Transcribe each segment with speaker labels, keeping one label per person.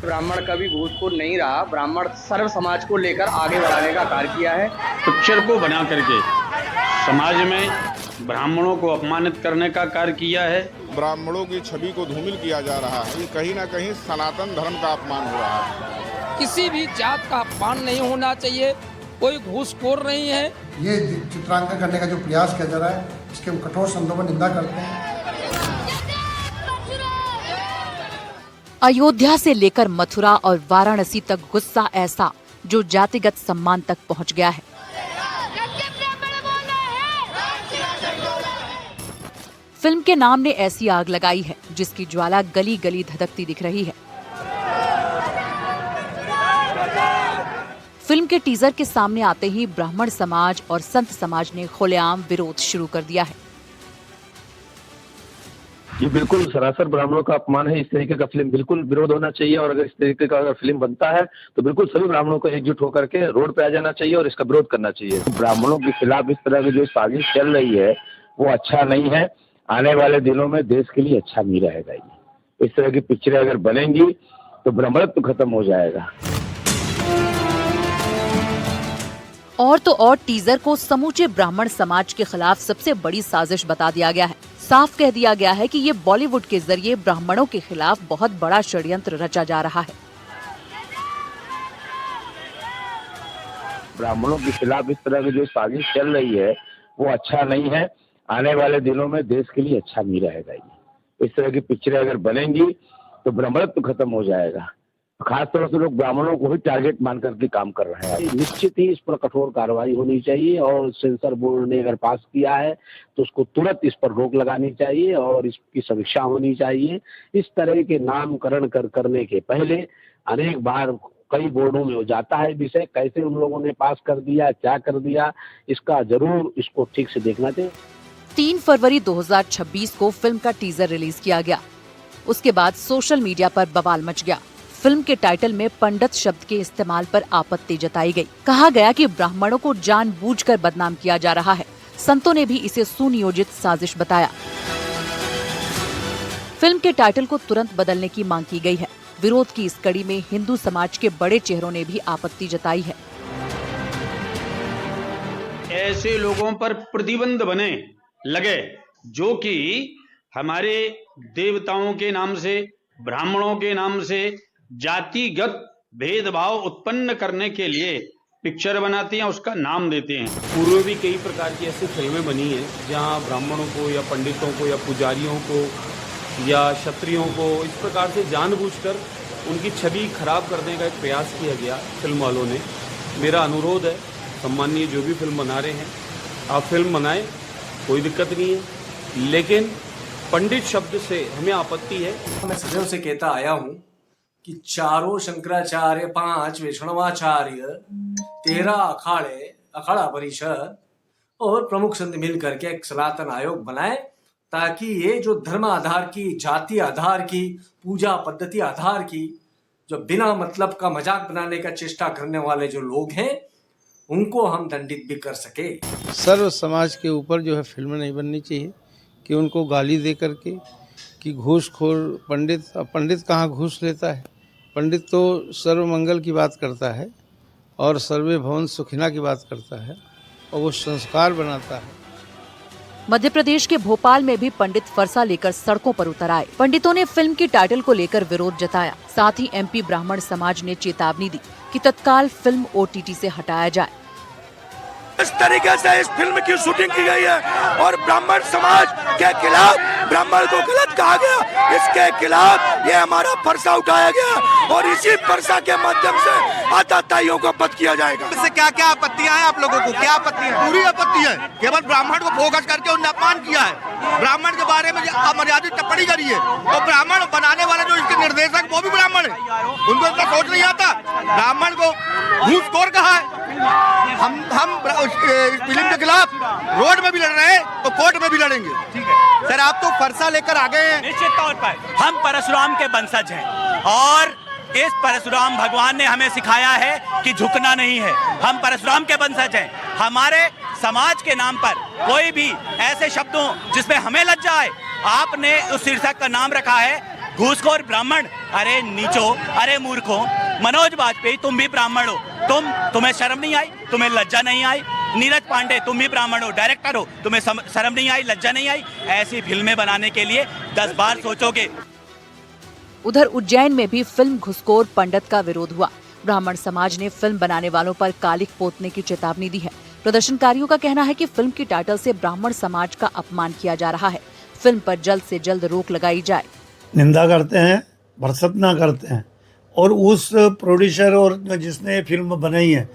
Speaker 1: ब्राह्मण कभी घूसखोर नहीं रहा। ब्राह्मण सर्व समाज को लेकर आगे बढ़ाने का कार्य किया है।
Speaker 2: पिक्चर को बना करके समाज में ब्राह्मणों को अपमानित करने का कार्य किया है।
Speaker 3: ब्राह्मणों की छवि को धूमिल किया जा रहा है। ये कहीं ना कहीं सनातन धर्म का अपमान हो रहा है।
Speaker 4: किसी भी जात का अपमान नहीं होना चाहिए, कोई घूसखोर नहीं है।
Speaker 5: ये चित्रांकन करने का जो प्रयास किया जा रहा है, इसके हम कठोर शब्दों में निंदा करते हैं।
Speaker 6: अयोध्या से लेकर मथुरा और वाराणसी तक गुस्सा ऐसा जो जातिगत सम्मान तक पहुंच गया है। फिल्म के नाम ने ऐसी आग लगाई है जिसकी ज्वाला गली गली धधकती दिख रही है। फिल्म के टीजर के सामने आते ही ब्राह्मण समाज और संत समाज ने खुलेआम विरोध शुरू कर दिया है।
Speaker 7: ये बिल्कुल सरासर ब्राह्मणों का अपमान है। इस तरीके का फिल्म बिल्कुल विरोध होना चाहिए और अगर इस तरीके का अगर फिल्म बनता है तो बिल्कुल सभी ब्राह्मणों को एकजुट होकर के रोड पे आ जाना चाहिए और इसका विरोध करना चाहिए। ब्राह्मणों के खिलाफ इस तरह की जो साजिश चल रही है वो अच्छा नहीं है। आने वाले दिनों में देश के लिए अच्छा नहीं रहेगा। ये इस तरह की पिक्चरें अगर बनेंगी तो ब्राह्मणत्व खत्म हो जाएगा।
Speaker 6: और तो और टीजर को समूचे ब्राह्मण समाज के खिलाफ सबसे बड़ी साजिश बता दिया गया है। साफ कह दिया गया है कि ये बॉलीवुड के जरिए ब्राह्मणों के खिलाफ बहुत बड़ा षड्यंत्र रचा जा रहा है।
Speaker 7: ब्राह्मणों के खिलाफ इस तरह की जो साजिश चल रही है वो अच्छा नहीं है। आने वाले दिनों में देश के लिए अच्छा नहीं रहेगा। ये इस तरह की पिक्चरें अगर बनेंगी तो ब्राह्मणत्व खत्म हो जाएगा। खासतौर से लोग ब्राह्मणों को ही टारगेट मान करके काम कर रहे हैं। निश्चित ही इस पर कठोर कार्रवाई होनी चाहिए और सेंसर बोर्ड ने अगर पास किया है तो उसको तुरंत इस पर रोक लगानी चाहिए और इसकी समीक्षा होनी चाहिए। इस तरह के नामकरण करने के पहले अनेक बार कई बोर्डों में हो जाता है विषय, कैसे उन लोगों ने पास कर दिया, क्या कर दिया, इसका जरूर इसको ठीक से देखना चाहिए।
Speaker 6: 3 फरवरी 2026 को फिल्म का टीजर रिलीज किया गया। उसके बाद सोशल मीडिया पर बवाल मच गया। फिल्म के टाइटल में पंडित शब्द के इस्तेमाल पर आपत्ति जताई गई। कहा गया कि ब्राह्मणों को जानबूझकर बदनाम किया जा रहा है। संतों ने भी इसे सुनियोजित साजिश बताया। फिल्म के टाइटल को तुरंत बदलने की मांग की गई है। विरोध की इस कड़ी में हिंदू समाज के बड़े चेहरों ने भी आपत्ति जताई है।
Speaker 2: ऐसे लोगों पर प्रतिबंध बने लगे जो कि हमारे देवताओं के नाम से, ब्राह्मणों के नाम से जातिगत भेदभाव उत्पन्न करने के लिए पिक्चर बनाते हैं, उसका नाम देते हैं।
Speaker 8: पूर्व भी कई प्रकार की ऐसी फिल्में बनी हैं जहां ब्राह्मणों को या पंडितों को या पुजारियों को या क्षत्रियों को इस प्रकार से जानबूझकर उनकी छवि खराब करने का एक प्रयास किया गया फिल्म वालों ने। मेरा अनुरोध है, सम्मानीय जो भी फिल्म बना रहे हैं, आप फिल्म बनाएं, कोई दिक्कत नहीं है, लेकिन पंडित शब्द से हमें आपत्ति है।
Speaker 9: मैं सदैव से कहता आया हूँ कि चारों शंकराचार्य, 5 वैष्णवाचार्य, 13 अखाड़े, अखाड़ा परिषद और प्रमुख संत मिल करके एक सनातन आयोग बनाए ताकि ये जो धर्म आधार की, जाति आधार की, पूजा पद्धति आधार की जो बिना मतलब का मजाक बनाने का चेष्टा करने वाले जो लोग हैं उनको हम दंडित भी कर सके।
Speaker 10: सर्व समाज के ऊपर जो है फिल्म नहीं बननी चाहिए कि उनको गाली दे करके कि घूसखोर पंडित। अब पंडित कहाँ घूस लेता है? पंडित तो सर्व मंगल की बात करता है और सर्वे भवन सुखिना की बात करता है और वो संस्कार बनाता है।
Speaker 6: मध्य प्रदेश के भोपाल में भी पंडित फरसा लेकर सड़कों पर उतर आए। पंडितों ने फिल्म की टाइटल को लेकर विरोध जताया। साथ ही एमपी ब्राह्मण समाज ने चेतावनी दी कि तत्काल फिल्म OTT से हटाया जाए।
Speaker 11: इस तरीके से इस फिल्म की शूटिंग की गई है और ब्राह्मण समाज के खिलाफ, ब्राह्मण को गलत कहा गया, इसके खिलाफ ये हमारा फरसा उठाया गया और इसी फरसा के माध्यम से आताताइयों को पद किया जाएगा।
Speaker 12: इससे क्या क्या आपत्तियां हैं आप लोगों को? क्या आपत्ति है? पूरी आपत्ति है। केवल ब्राह्मण को फोकस करके उन्होंने अपमान किया है, ब्राह्मण के बारे में अमर्यादित टिप्पणी करी है और ब्राह्मण बनाने वाले जो इसके निर्देशक वो भी ब्राह्मण है, उनको इतना सोच नहीं आता। ब्राह्मण को घूसखोर कहा है। हम फिल्म के खिलाफ रोड में भी लड़ रहे हैं तो कोर्ट में भी लड़ेंगे। ठीक है सर, आप तो फरसा लेकर आ गए हैं।
Speaker 13: निश्चित तौर पर हम परशुराम के वंशज हैं और इस परशुराम भगवान ने हमें सिखाया है कि झुकना नहीं है। हम परशुराम के वंशज हैं। हमारे समाज के नाम पर कोई भी ऐसे शब्दों जिसमें हमें लज्जा आए, आपने उस शीर्षक का नाम रखा है घूसखोर ब्राह्मण, अरे नीचो, अरे मूर्खो, मनोज वाजपेयी तुम भी ब्राह्मण हो, तुम्हें शर्म नहीं आई, तुम्हें लज्जा नहीं आई? नीरज पांडे तुम भी ब्राह्मण हो, डायरेक्टर हो, तुम्हें शर्म नहीं आई, लज्जा नहीं आई? ऐसी फिल्में बनाने के लिए 10 बार सोचोगे।
Speaker 6: उधर उज्जैन में भी फिल्म घुसखोर पंडित का विरोध हुआ। ब्राह्मण समाज ने फिल्म बनाने वालों पर कालिख पोतने की चेतावनी दी है। प्रदर्शनकारियों का कहना है कि फिल्म की टाइटल से ब्राह्मण समाज का अपमान किया जा रहा है। फिल्म पर जल्द से जल्द रोक लगाई जाए।
Speaker 14: निंदा करते हैं, भर्त्सना करते हैं और उस प्रोड्यूसर और जिसने फिल्म बनाई है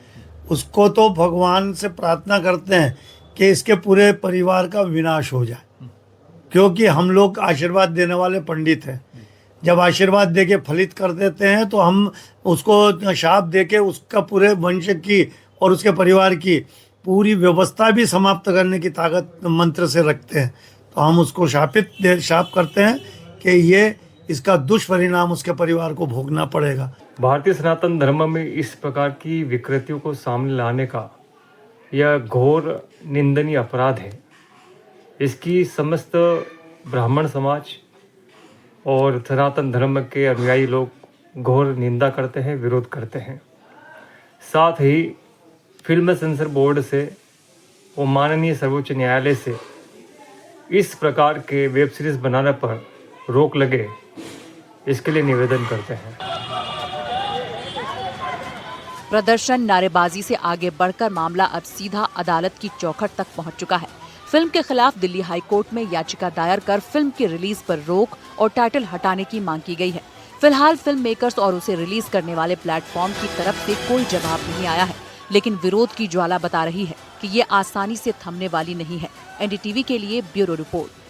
Speaker 14: उसको तो भगवान से प्रार्थना करते हैं कि इसके पूरे परिवार का विनाश हो जाए, क्योंकि हम लोग आशीर्वाद देने वाले पंडित हैं। जब आशीर्वाद देके फलित कर देते हैं तो हम उसको शाप देके उसका पूरे वंश की और उसके परिवार की पूरी व्यवस्था भी समाप्त करने की ताकत मंत्र से रखते हैं। तो हम उसको शाप करते हैं कि ये इसका दुष्परिणाम उसके परिवार को भोगना पड़ेगा।
Speaker 15: भारतीय सनातन धर्म में इस प्रकार की विकृतियों को सामने लाने का यह घोर निंदनीय अपराध है। इसकी समस्त ब्राह्मण समाज और सनातन धर्म के अनुयायी लोग घोर निंदा करते हैं, विरोध करते हैं। साथ ही फिल्म सेंसर बोर्ड से और माननीय सर्वोच्च न्यायालय से इस प्रकार के वेब सीरीज बनाने पर रोक लगे, इसके लिए निवेदन करते हैं।
Speaker 6: प्रदर्शन नारेबाजी से आगे बढ़कर मामला अब सीधा अदालत की चौखट तक पहुंच चुका है। फिल्म के खिलाफ दिल्ली हाई कोर्ट में याचिका दायर कर फिल्म की रिलीज पर रोक और टाइटल हटाने की मांग की गई है। फिलहाल फिल्म मेकर्स और उसे रिलीज करने वाले प्लेटफॉर्म की तरफ से कोई जवाब नहीं आया है, लेकिन विरोध की ज्वाला बता रही है कि ये आसानी से थमने वाली नहीं है। एनडीटीवी के लिए ब्यूरो रिपोर्ट।